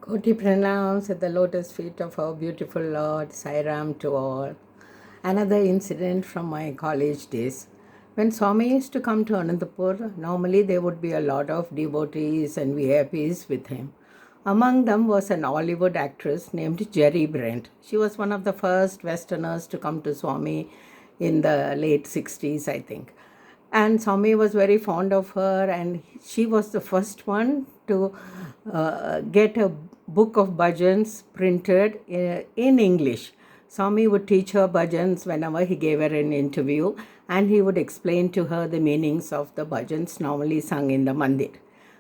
Koti pranams at the lotus feet of our beautiful Lord, Sairam to all. Another incident from my college days. When Swami used to come to Anantapur, normally there would be a lot of devotees and VIPs with him. Among them was an Hollywood actress named Jerry Brent. She was one of the first Westerners to come to Swami in the late 60s, I think. And Swami was very fond of her, and she was the first one to get a book of bhajans printed in English. Swami would teach her bhajans whenever he gave her an interview, and he would explain to her the meanings of the bhajans normally sung in the mandir.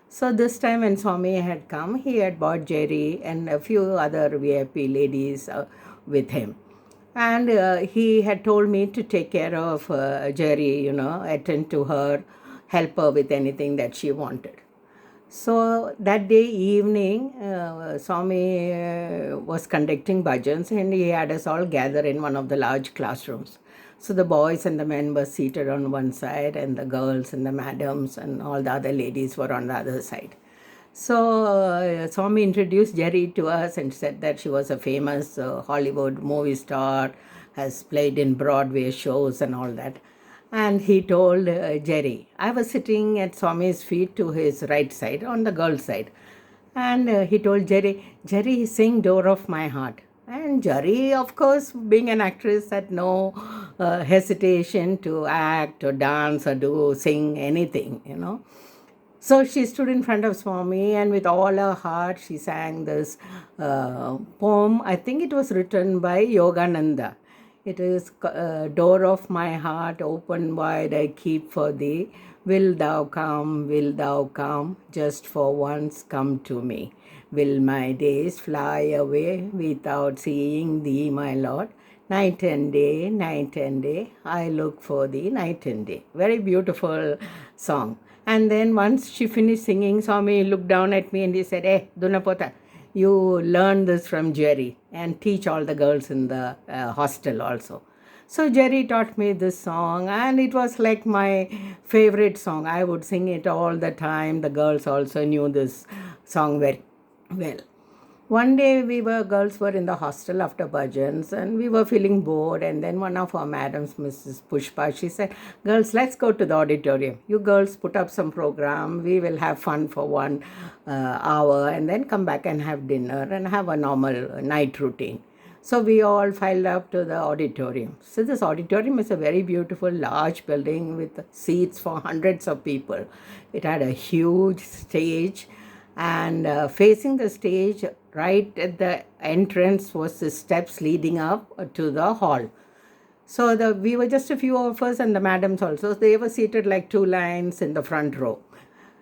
So this time when Swami had come, he had brought Jerry and a few other VIP ladies with him. And he had told me to take care of Jerry, attend to her, help her with anything that she wanted. So that day evening, Swami was conducting bhajans, and he had us all gather in one of the large classrooms. So the boys and the men were seated on one side, and the girls and the madams and all the other ladies were on the other side. So Swami introduced Jerry to us and said that she was a famous Hollywood movie star, has played in Broadway shows and all that. And he told Jerry, I was sitting at Swami's feet to his right side, on the girl's side. And he told Jerry, sing Door of My Heart. And Jerry, of course, being an actress, had no hesitation to act or dance or sing anything. So she stood in front of Swami, and with all her heart, she sang this poem. I think it was written by Yogananda. It is Door of my heart, open wide I keep for thee. Will thou come, just for once come to me. Will my days fly away without seeing thee, my Lord? Night and day, I look for thee night and day. Very beautiful song. And then once she finished singing, Swami looked down at me and he said, Hey, Dunapota, you learn this from Jerry and teach all the girls in the hostel also. So Jerry taught me this song, and it was like my favorite song. I would sing it all the time. The girls also knew this song very well. One day girls were in the hostel after bhajans, and we were feeling bored, and then one of our madams, Mrs. Pushpa, she said, girls, let's go to the auditorium. You girls put up some program. We will have fun for 1 hour and then come back and have dinner and have a normal night routine. So we all filed up to the auditorium. So this auditorium is a very beautiful, large building with seats for hundreds of people. It had a huge stage, and facing the stage, right at the entrance, was the steps leading up to the hall. So we were just a few of us, and the madams also. They were seated like 2 lines in the front row.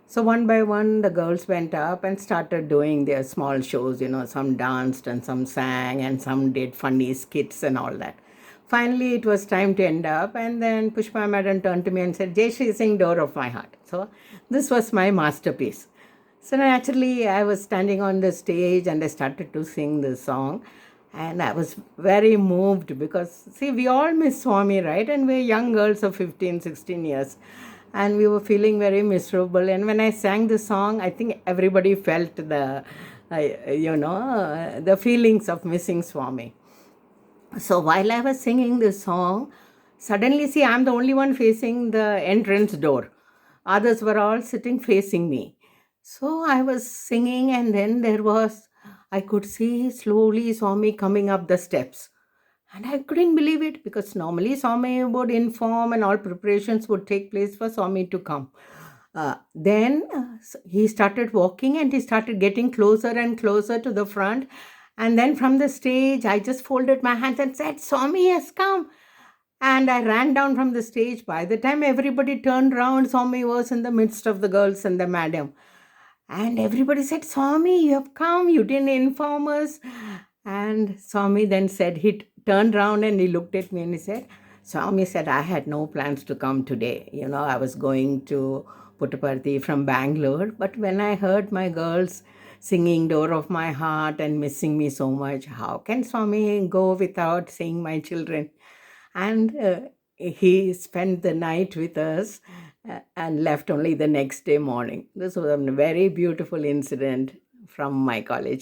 So one by one, the girls went up and started doing their small shows. Some danced and some sang and some did funny skits and all that. Finally, it was time to end up, and then Pushpa madam turned to me and said, Jayashree, sing Door of My Heart. So this was my masterpiece. So naturally, I was standing on the stage and I started to sing this song. And I was very moved because, see, we all miss Swami, right? And we're young girls of 15, 16 years. And we were feeling very miserable. And when I sang the song, I think everybody felt the feelings of missing Swami. So while I was singing this song, suddenly, see, I'm the only one facing the entrance door. Others were all sitting facing me. So I was singing, and then I could see slowly Swami coming up the steps. And I couldn't believe it, because normally Swami would inform and all preparations would take place for Swami to come. Then he started walking, and he started getting closer and closer to the front. And then from the stage, I just folded my hands and said, Swami has come. And I ran down from the stage. By the time everybody turned round, Swami was in the midst of the girls and the madam. And everybody said, Swami, you have come, you didn't inform us. And Swami then said, he turned around and he looked at me and he said, Swami said, I had no plans to come today. I was going to Puttaparthi from Bangalore. But when I heard my girls singing Door of My Heart and missing me so much, how can Swami go without seeing my children? And he spent the night with us and left only the next day morning. This was a very beautiful incident from my college.